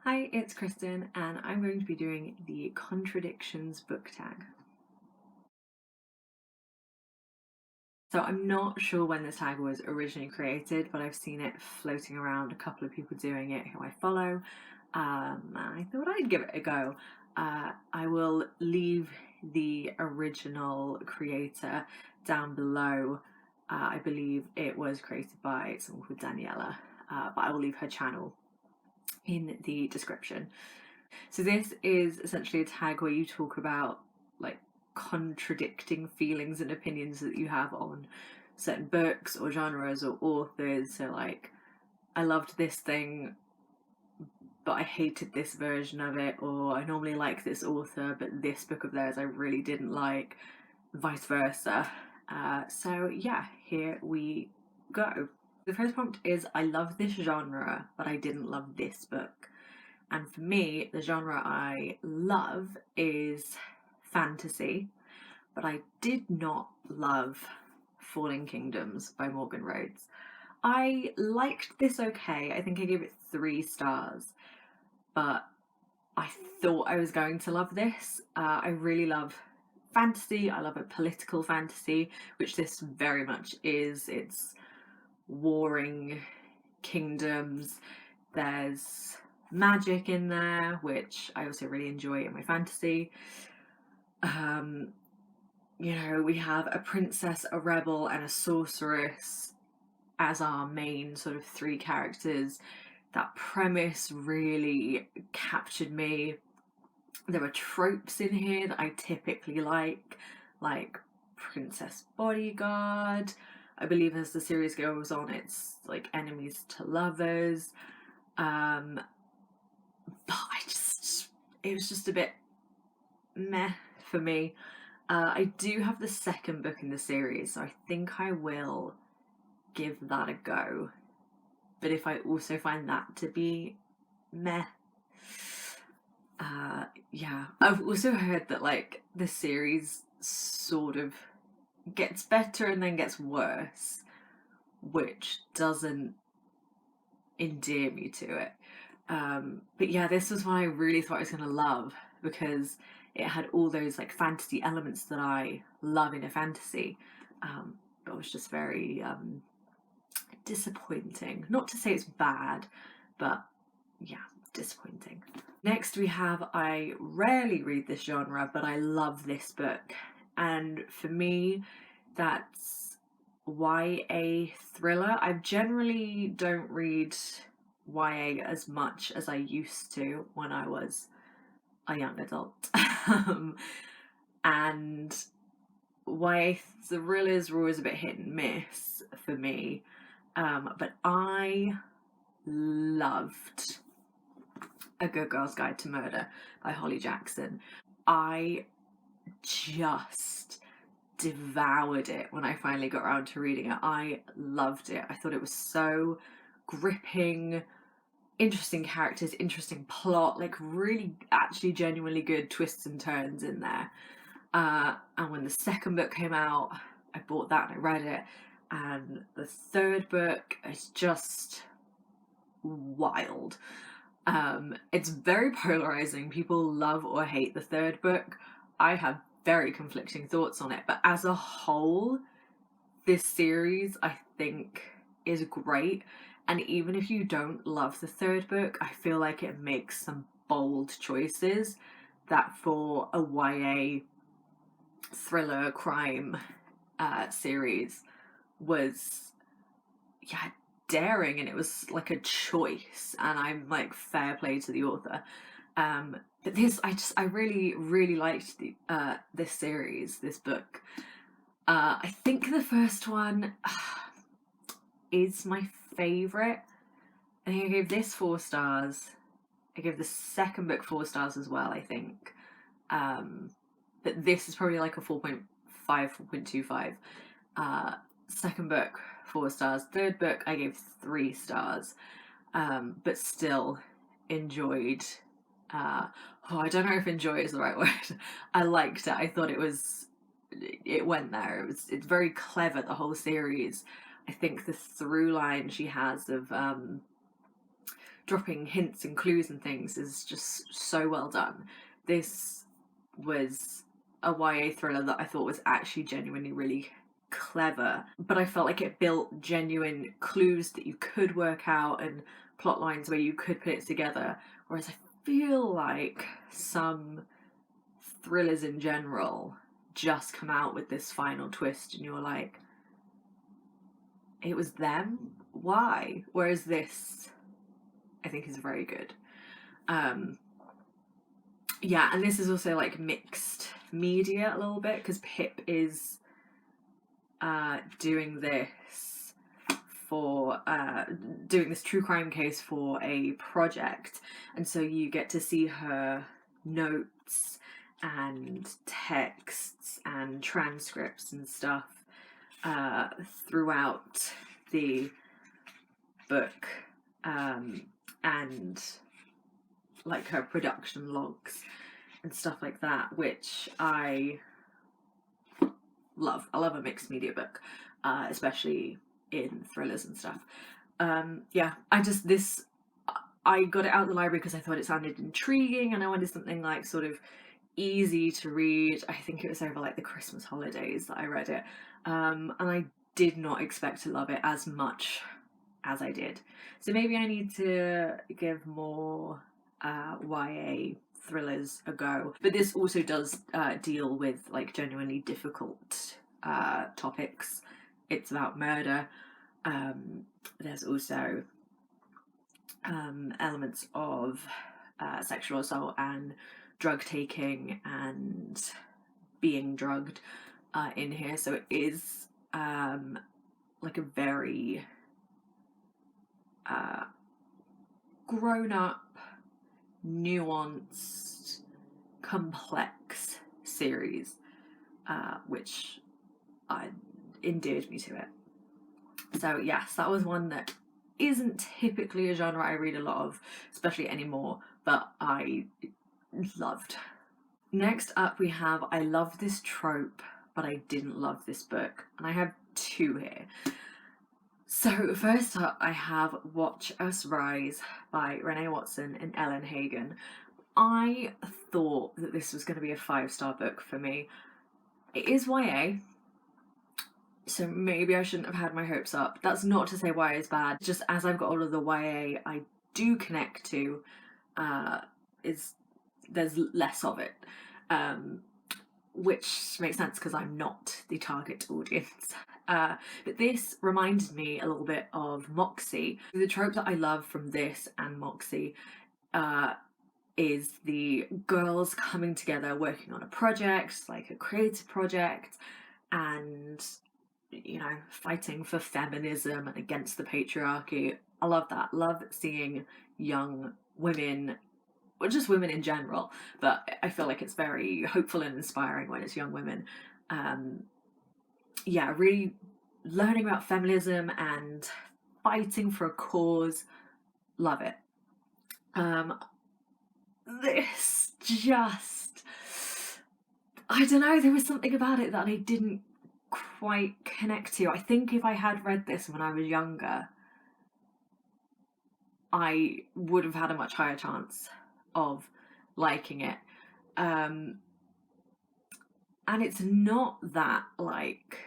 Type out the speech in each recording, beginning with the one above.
Hi, it's Kristen, and I'm going to be doing the Contradictions Book Tag. So I'm not sure when this tag was originally created, but I've seen it floating around, a couple of people doing it who I follow, and I thought I'd give it a go. I will leave the original creator down below. I believe it was created by someone called Daniela, but I will leave her channel in the description. So this is essentially a tag where you talk about like contradicting feelings and opinions that you have on certain books or genres or authors. So like, I loved this thing, but I hated this version of it, or I normally like this author, but this book of theirs I really didn't like, vice versa. So yeah, here we go. The first prompt is I love this genre, but I didn't love this book. And for me, the genre I love is fantasy, but I did not love Falling Kingdoms by Morgan Rhodes. I liked this okay. I think I gave it 3 stars, but I thought I was going to love this. I really love fantasy. I love a political fantasy, which this very much is. It's warring kingdoms. There's magic in there, which I also really enjoy in my fantasy. We have a princess, a rebel, and a sorceress as our main sort of 3 characters. That premise really captured me. There are tropes in here that I typically like princess bodyguard. I believe as the series goes on, it's like enemies to lovers. But it was just a bit meh for me. I do have the second book in the series, so I think I will give that a go. But if I also find that to be meh, yeah. I've also heard that like the series sort of gets better and then gets worse, which doesn't endear me to it. But yeah, this was one I really thought I was gonna love because it had all those like fantasy elements that I love in a fantasy. But it was just very disappointing. Not to say it's bad, but yeah, disappointing. Next we have I rarely read this genre, but I love this book. And for me, that's YA thriller. I generally don't read YA as much as I used to when I was a young adult. And YA thrillers were always a bit hit and miss for me. But I loved A Good Girl's Guide to Murder by Holly Jackson. I just devoured it when I finally got around to reading it. I loved it. I thought it was so gripping, interesting characters, interesting plot, like really actually genuinely good twists and turns in there. And when the second book came out, I bought that and I read it. And the third book is just wild. It's very polarizing. People love or hate the third book. I have very conflicting thoughts on it, but as a whole, this series I think is great. And even if you don't love the third book, I feel like it makes some bold choices that for a YA thriller crime series was, yeah, daring, and it was like a choice, and I'm like fair play to the author. But this, I really liked this series, this book. I think the first one is my favorite. I think I gave this 4 stars. I gave the second book 4 stars as well, I think. But this is probably like a 4.5, 4.25. Second book 4 stars. Third book I gave 3 stars. But still enjoyed. I don't know if enjoy is the right word. I liked it. I thought it went there. It's very clever, the whole series. I think the through line she has of dropping hints and clues and things is just so well done. This was a YA thriller that I thought was actually genuinely really clever, but I felt like it built genuine clues that you could work out and plot lines where you could put it together, whereas I feel like some thrillers in general just come out with this final twist and you're like, it was them? Why? Whereas this, I think, is very good. Yeah, and this is also like mixed media a little bit, because Pip is doing this true crime case for a project, and so you get to see her notes and texts and transcripts and stuff throughout the book, and like her production logs and stuff like that, which I love. I love a mixed media book, especially in thrillers and stuff. Yeah, I got it out of the library because I thought it sounded intriguing and I wanted something like sort of easy to read. I think it was over like the Christmas holidays that I read it, and I did not expect to love it as much as I did. So maybe I need to give more YA thrillers a go. But this also does deal with like genuinely difficult topics. It's about murder. There's also elements of sexual assault and drug taking and being drugged in here. So it is like a very grown up, nuanced, complex series, which endeared me to it. So yes, that was one that isn't typically a genre I read a lot of, especially anymore, but I loved. Next up we have I love this trope, but I didn't love this book, and I have two here. So first up I have Watch Us Rise by Renee Watson and Ellen Hagen. I thought that this was going to be a 5-star book for me. It is YA, so maybe I shouldn't have had my hopes up. That's not to say YA is bad, just as I've got all of the YA I do connect to, there's less of it, which makes sense because I'm not the target audience. But this reminded me a little bit of Moxie. The trope that I love from this and Moxie is the girls coming together working on a project, like a creative project, and fighting for feminism and against the patriarchy. I love that. Love seeing young women, or just women in general, but I feel like it's very hopeful and inspiring when it's young women. Really learning about feminism and fighting for a cause. Love it. This just, I don't know, there was something about it that I didn't quite connect to. I think if I had read this when I was younger, I would have had a much higher chance of liking it. And it's not that like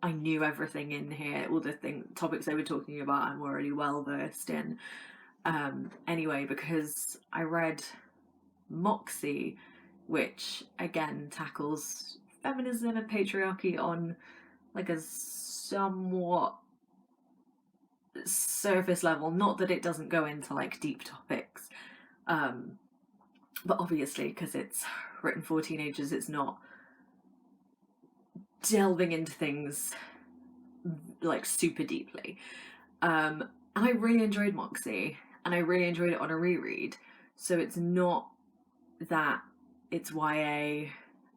I knew everything in here, all the topics they were talking about I'm already well versed in. Anyway, because I read Moxie, which again tackles feminism and patriarchy on like a somewhat surface level. Not that it doesn't go into like deep topics, but obviously because it's written for teenagers, it's not delving into things like super deeply. And I really enjoyed Moxie, and I really enjoyed it on a reread. So it's not that it's YA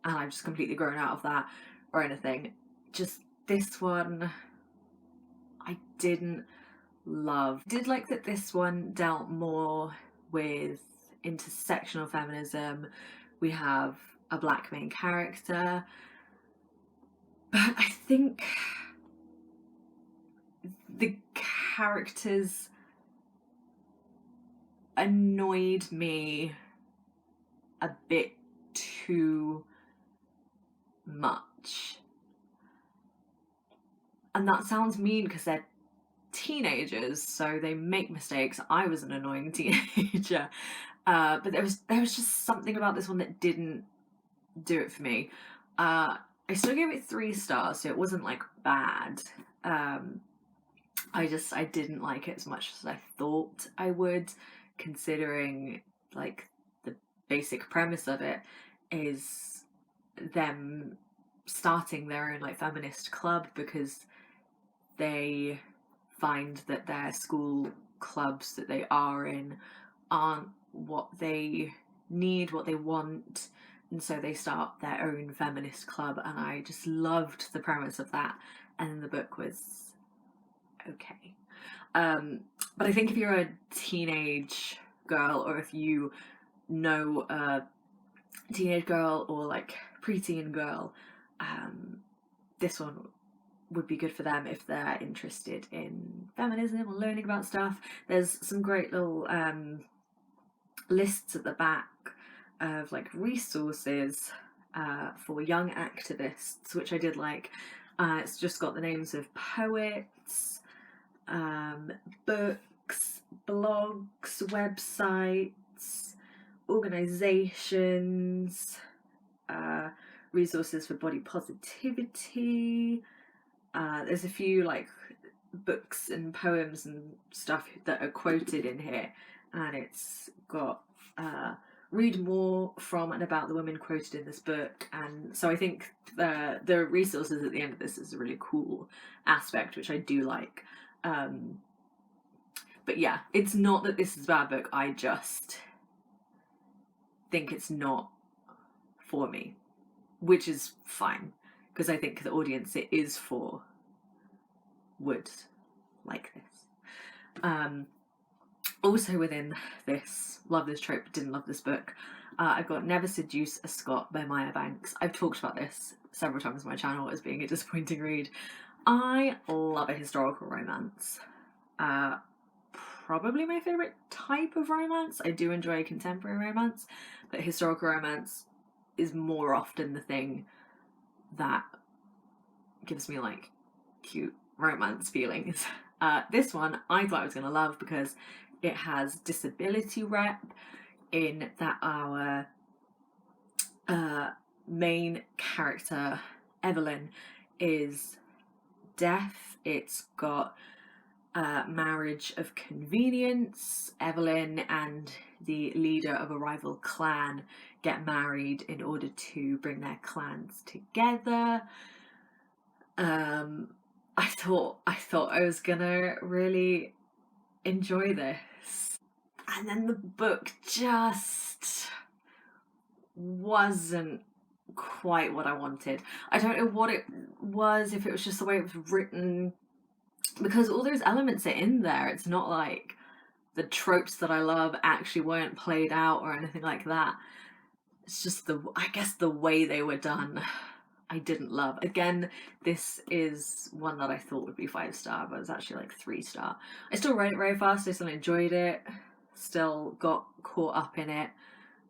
and I've just completely grown out of that or anything. Just this one I didn't love. I did like that this one dealt more with intersectional feminism. We have a black main character, but I think the characters annoyed me a bit too much. And that sounds mean because they're teenagers, so they make mistakes. I was an annoying teenager. But there was just something about this one that didn't do it for me. I still gave it 3 stars, so it wasn't like bad. I didn't like it as much as I thought I would, considering like the basic premise of it is them starting their own like feminist club because they find that their school clubs that they are in aren't what they need, what they want, and so they start their own feminist club. And I just loved the premise of that, and the book was okay. But I think if you're a teenage girl, or if you know a teenage girl or like preteen girl, this one would be good for them if they're interested in feminism or learning about stuff. There's some great little lists at the back of like resources for young activists, which I did like. It's just got the names of poets, books, blogs, websites, organizations, resources for body positivity. There's a few like books and poems and stuff that are quoted in here, and it's got read more from and about the women quoted in this book. And so I think the resources at the end of this is a really cool aspect, which I do like. But yeah, it's not that this is a bad book, I just think it's not for me, which is fine, because I think the audience it is for would like this. Also within this, love this trope, didn't love this book, I've got Never Seduce a Scot by Maya Banks. I've talked about this several times on my channel as being a disappointing read. I love a historical romance. Probably my favourite type of romance. I do enjoy contemporary romance, but historical romance is more often the thing that gives me like cute romance feelings. This one I thought I was going to love because it has disability rep in that our main character Evelyn is deaf. It's got marriage of convenience. Evelyn and the leader of a rival clan get married in order to bring their clans together. I thought I was gonna really enjoy this, and then the book just wasn't quite what I wanted. I don't know what it was, if it was just the way it was written, because all those elements are in there. It's not like the tropes that I love actually weren't played out or anything like that. It's just I guess the way they were done I didn't love. Again, this is one that I thought would be 5-star, but it's actually like 3-star. I still read it very fast, I still enjoyed it, still got caught up in it,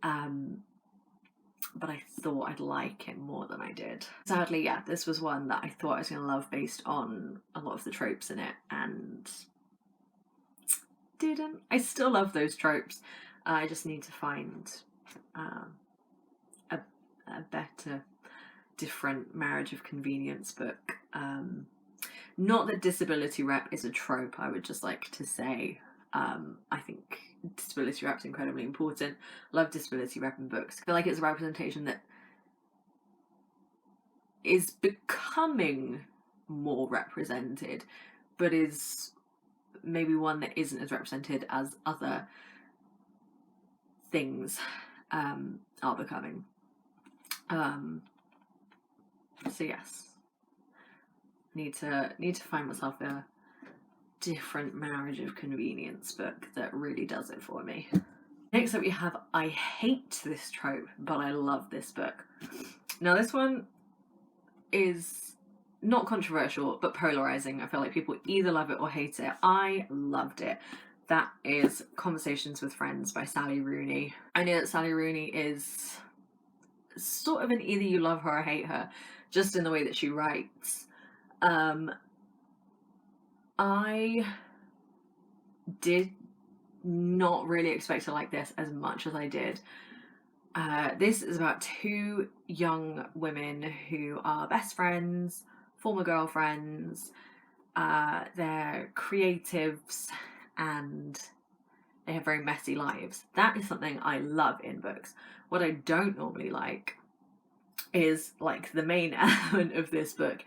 but I thought I'd like it more than I did. Sadly, yeah, this was one that I thought I was going to love based on a lot of the tropes in it, and didn't. I still love those tropes. I just need to find a better, different marriage of convenience book. Not that disability rep is a trope, I would just like to say. I think disability rep is incredibly important. Love disability rep in books. I feel like it's a representation that is becoming more represented, but is maybe one that isn't as represented as other things are becoming. So yes, need to find myself a different marriage of convenience book that really does it for me. Next up we have I hate this trope, but I love this book. Now this one is not controversial, but polarizing. I feel like people either love it or hate it. I loved it. That is Conversations with Friends by Sally Rooney. I know that Sally Rooney is sort of an either you love her or hate her, just in the way that she writes. I did not really expect to like this as much as I did. This is about two young women who are best friends, former girlfriends. They're creatives and they have very messy lives. That is something I love in books. What I don't normally like is, like, the main element of this book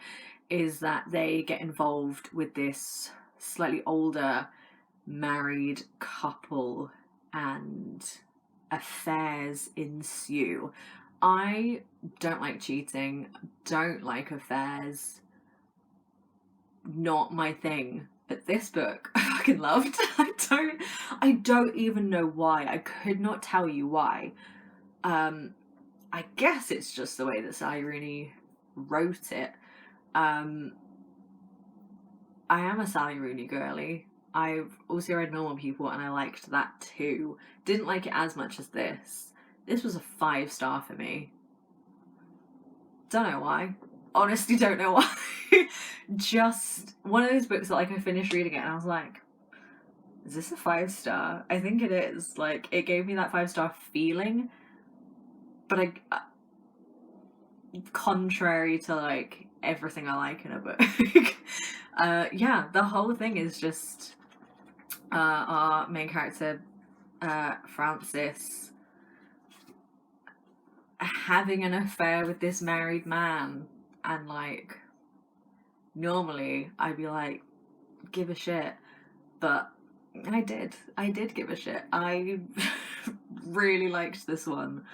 is that they get involved with this slightly older married couple and affairs ensue. I don't like cheating, don't like affairs, not my thing. But this book I fucking loved. I don't even know why. I could not tell you why. I guess it's just the way that Sally Rooney wrote it. I am a Sally Rooney girly. I've also read Normal People and I liked that too. Didn't like it as much as this. This was a 5-star for me. Don't know why. Honestly, don't know why. Just one of those books that, like, I finished reading it and I was like, is this a 5-star? I think it is. Like, it gave me that 5-star feeling, but contrary to, like, everything I like in a book. Yeah, the whole thing is just our main character, Francis, having an affair with this married man, and, like, normally I'd be like, give a shit, but I did give a shit. I really liked this one.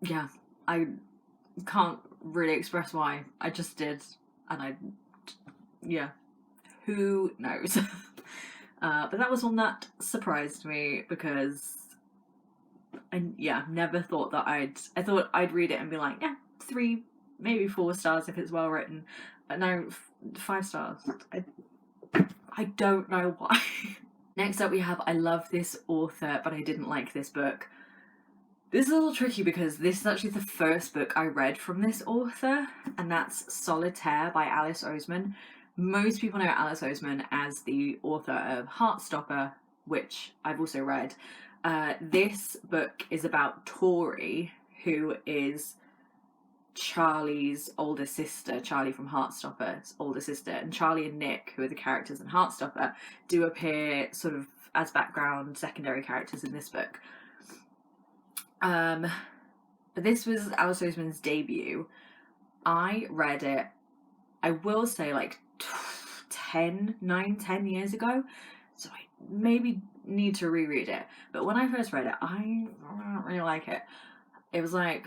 Yeah, I can't really express why. I just did, and yeah, who knows? But that was one that surprised me because I never thought that I thought I'd read it and be like, yeah, 3, maybe 4 stars if it's well written, but no, 5 stars. I don't know why. Next up we have I love this author, but I didn't like this book. This is a little tricky because this is actually the first book I read from this author, and that's Solitaire by Alice Oseman. Most people know Alice Oseman as the author of Heartstopper, which I've also read. This book is about Tori, who is Charlie's older sister, Charlie from Heartstopper's older sister, and Charlie and Nick, who are the characters in Heartstopper, do appear sort of as background secondary characters in this book. But this was Alice Oseman's debut. I read it, I will say, like 10 years ago, so I maybe need to reread it. But when I first read it, I don't really like it. It was like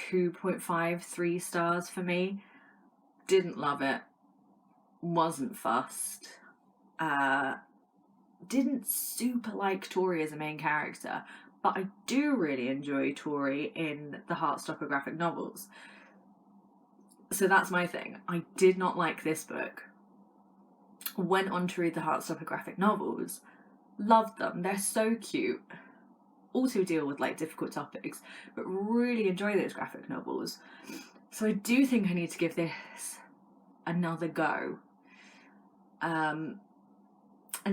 2.5, 3 stars for me. Didn't love it. Wasn't fussed. Didn't super like Tori as a main character, but I do really enjoy Tori in the Heartstopper graphic novels. So that's my thing. I did not like this book. Went on to read the Heartstopper graphic novels. Loved them. They're so cute. Also deal with, like, difficult topics, but really enjoy those graphic novels. So I do think I need to give this another go. And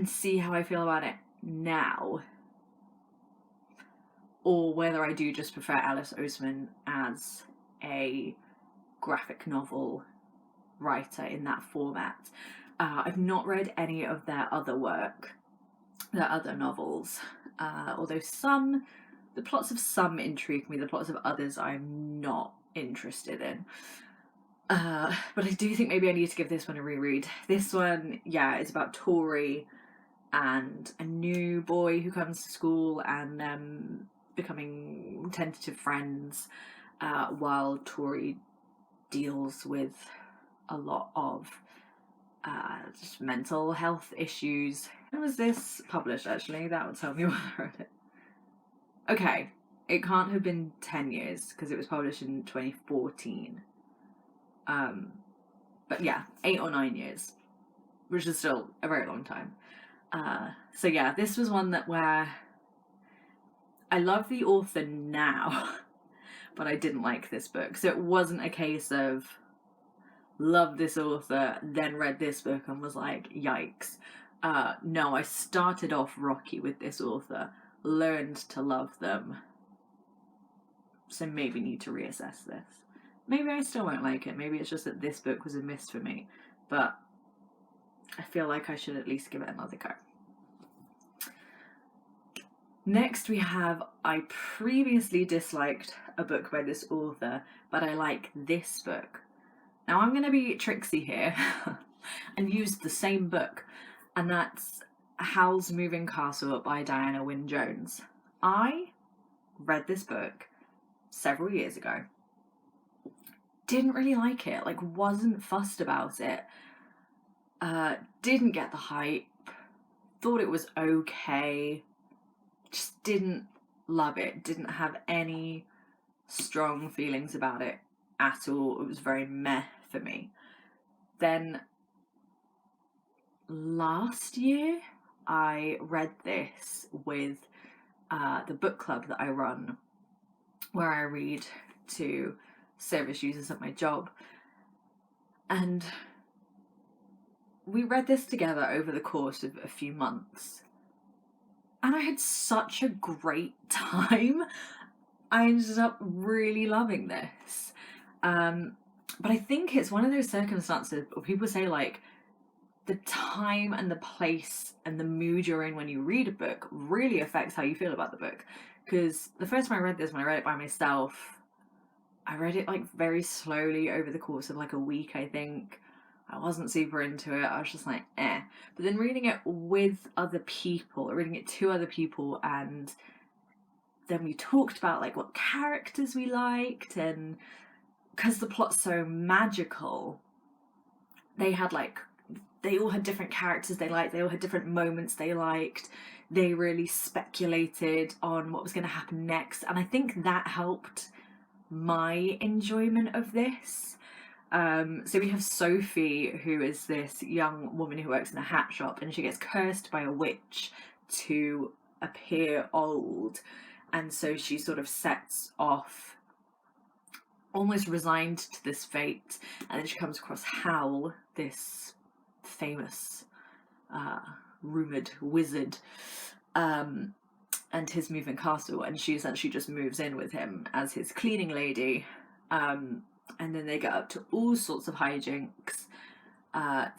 see how I feel about it now. Or whether I do just prefer Alice Oseman as a graphic novel writer in that format. I've not read any of their other work, their other novels, although the plots of some intrigue me, the plots of others I'm not interested in. But I do think maybe I need to give this one a reread. This one, is about Tori and a new boy who comes to school and becoming tentative friends while Tori deals with a lot of just mental health issues. When was this published, actually? That would tell me when I read it. Okay, it can't have been 10 years because it was published in 2014. But yeah, 8 or 9 years. which is still a very long time. So yeah, this was one where I love the author now, but I didn't like this book. So it wasn't a case of love this author, then read this book and was like, yikes. No, I started off rocky with this author, learned to love them, so maybe need to reassess this. Maybe I still won't like it. Maybe it's just that this book was a miss for me, but I feel like I should at least give it another go. Next we have, I previously disliked a book by this author, but I like this book. Now I'm going to be tricksy here and use the same book, and that's Howl's Moving Castle by Diana Wynne Jones. I read this book several years ago. Didn't really like it, like wasn't fussed about it. Didn't get the hype. Thought it was okay. Just didn't love it. Didn't have any strong feelings about it at all. It was very meh for me. Then last year I read this with the book club that I run, where I read to service users at my job, and we read this together over the course of a few months, and I had such a great time. I ended up really loving this, but I think it's one of those circumstances where people say like the time and the place and the mood you're in when you read a book really affects how you feel about the book. Because the first time I read this, when I read it by myself, I read it like very slowly over the course of like a week, I think. I wasn't super into it. I was just like, eh. But then reading it with other people, or reading it to other people, and then we talked about like what characters we liked, and because the plot's so magical, they all had different characters they liked, they all had different moments they liked, they really speculated on what was going to happen next, and I think that helped my enjoyment of this. So we have Sophie, who is this young woman who works in a hat shop, and she gets cursed by a witch to appear old, and so she sort of sets off almost resigned to this fate, and then she comes across Howl, this famous rumoured wizard, and his moving castle, and she essentially just moves in with him as his cleaning lady, and then they get up to all sorts of hijinks.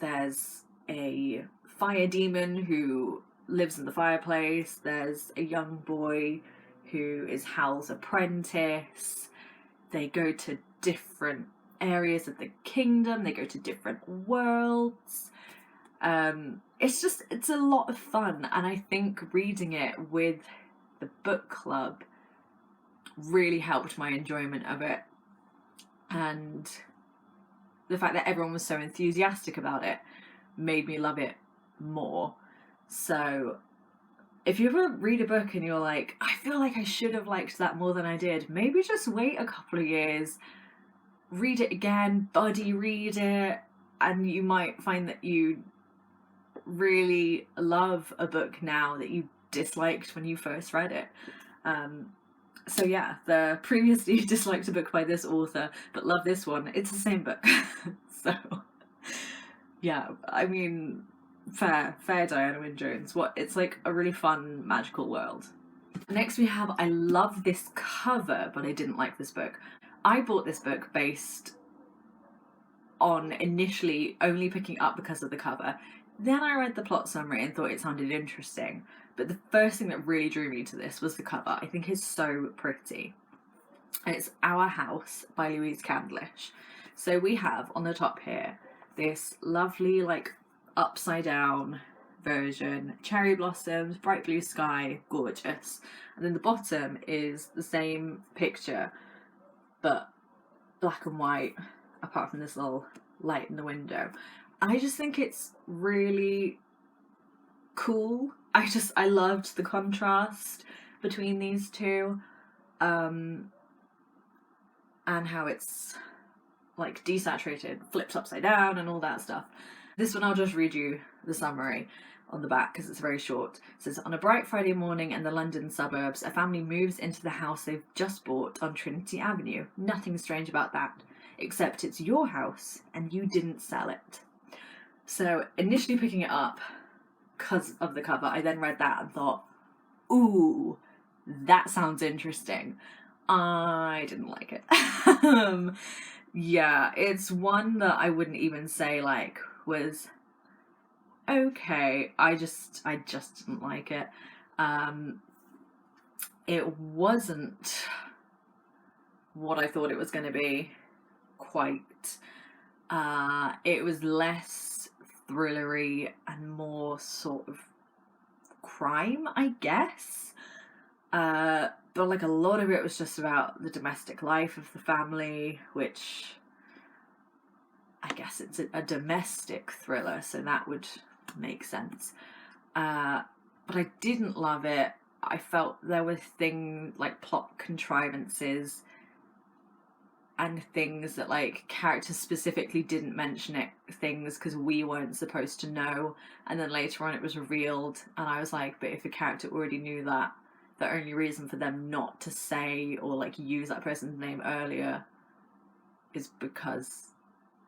There's a fire demon who lives in the fireplace, there's a young boy who is Howl's apprentice, they go to different areas of the kingdom, they go to different worlds. It's a lot of fun, and I think reading it with the book club really helped my enjoyment of it, and the fact that everyone was so enthusiastic about it made me love it more. So if you ever read a book and you're like, I feel like I should have liked that more than I did, maybe just wait a couple of years, read it again, buddy read it, and you might find that you really love a book now that you disliked when you first read it. So yeah, the previously disliked a book by this author but love this one, it's the same book. So yeah, I mean, fair Diana Wynne Jones. It's like a really fun magical world. Next we have, I love this cover but I didn't like this book. I bought this book based on initially only picking up because of the cover. Then I read the plot summary and thought it sounded interesting, but the first thing that really drew me to this was the cover. I think it's so pretty. It's Our House by Louise Candlish. So we have on the top here this lovely like upside down version, cherry blossoms, bright blue sky, gorgeous. And then the bottom is the same picture but black and white, apart from this little light in the window. I just think it's really cool. I loved the contrast between these two, and how it's like desaturated, flips upside down and all that stuff. This one I'll just read you the summary on the back because it's very short. It says, on a bright Friday morning in the London suburbs, a family moves into the house they've just bought on Trinity Avenue. Nothing strange about that, except it's your house and you didn't sell it. So initially picking it up because of the cover, I then read that and thought, ooh, that sounds interesting. I didn't like it. Yeah, it's one that I wouldn't even say like was okay. I just didn't like it. It wasn't what I thought it was going to be quite. It was less thrillery and more sort of crime, I guess. But like a lot of it was just about the domestic life of the family, which I guess it's a domestic thriller, so that would make sense. But I didn't love it. I felt there were things like plot contrivances and things that like characters specifically didn't mention it, things because we weren't supposed to know, and then later on it was revealed, and I was like, but if a character already knew that, the only reason for them not to say or like use that person's name earlier is because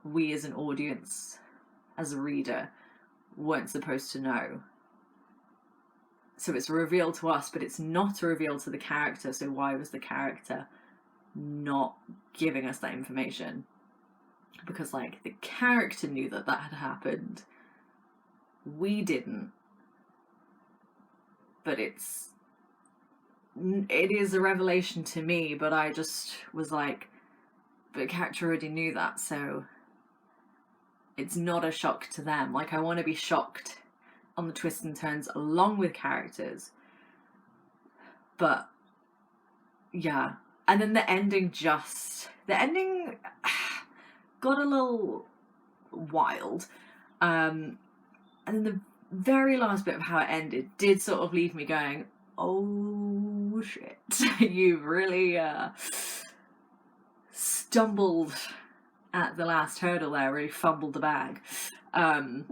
we as an audience, as a reader, weren't supposed to know. So it's a reveal to us, but it's not a reveal to the character, so why was the character not giving us that information? Because like the character knew that had happened, we didn't. But it is a revelation to me, but I just was like, but the character already knew that, so it's not a shock to them. Like, I want to be shocked on the twists and turns along with characters, but yeah. And then the ending got a little wild, and then the very last bit of how it ended did sort of leave me going, oh shit, you've really stumbled at the last hurdle there, really fumbled the bag. So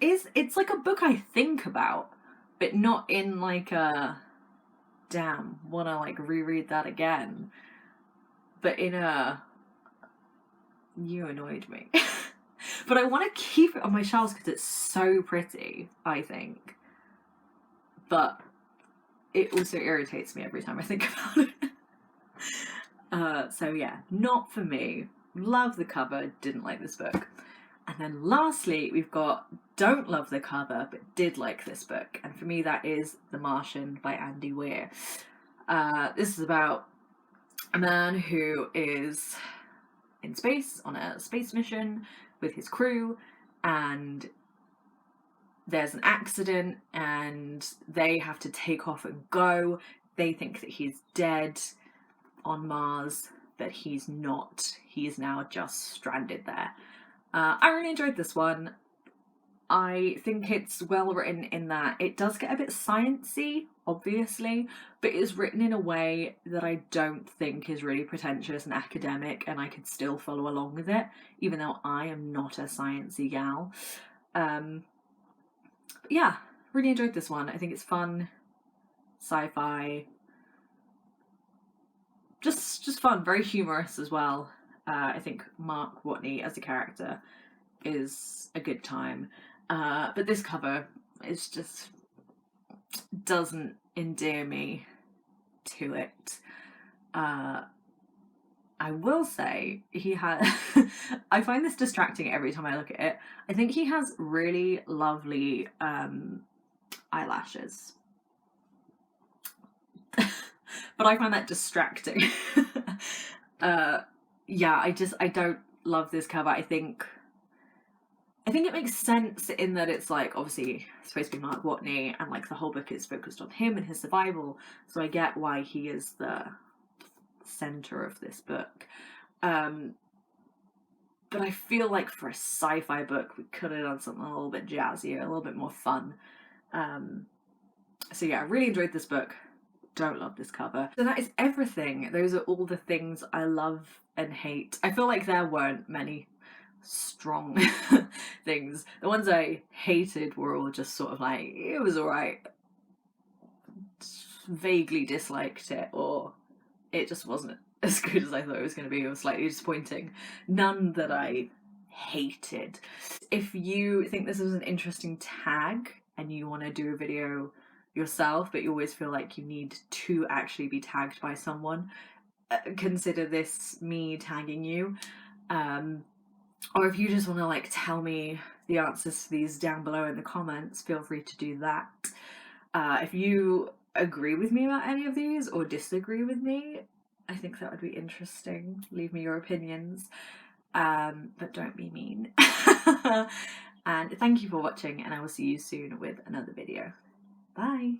it's like a book I think about, but not in like a damn, wanna like reread that again, but in a you annoyed me. But I want to keep it on my shelves because it's so pretty, I think. But it also irritates me every time I think about it. So yeah, not for me. Love the cover, didn't like this book. And then lastly, we've got don't love the cover, but did like this book. And for me, that is The Martian by Andy Weir. This is about a man who is in space on a space mission with his crew, and there's an accident and they have to take off and go. They think that he's dead on Mars, but he's not. He is now just stranded there. I really enjoyed this one. I think it's well written in that it does get a bit sciencey, obviously, but it's written in a way that I don't think is really pretentious and academic, and I could still follow along with it, even though I am not a sciencey gal. But yeah, really enjoyed this one. I think it's fun, sci-fi, just fun, very humorous as well. I think Mark Watney as a character is a good time. But this cover is just doesn't endear me to it. I will say he has I find this distracting every time I look at it. I think he has really lovely eyelashes. But I find that distracting. Yeah, I don't love this cover. I think it makes sense in that it's like obviously supposed to be Mark Watney, and like the whole book is focused on him and his survival, so I get why he is the center of this book. But I feel like for a sci-fi book we could have done something a little bit jazzier, a little bit more fun. So yeah, I really enjoyed this book. Don't love this cover. So that is everything. Those are all the things I love and hate. I feel like there weren't many strong things. The ones I hated were all just sort of like, it was alright, vaguely disliked it, or it just wasn't as good as I thought it was going to be, or slightly disappointing. None that I hated. If you think this is an interesting tag and you want to do a video yourself, but you always feel like you need to actually be tagged by someone, consider this me tagging you. Or if you just want to like tell me the answers to these down below in the comments, feel free to do that. If you agree with me about any of these or disagree with me, I think that would be interesting. Leave me your opinions, but don't be mean. And thank you for watching, and I will see you soon with another video. Bye!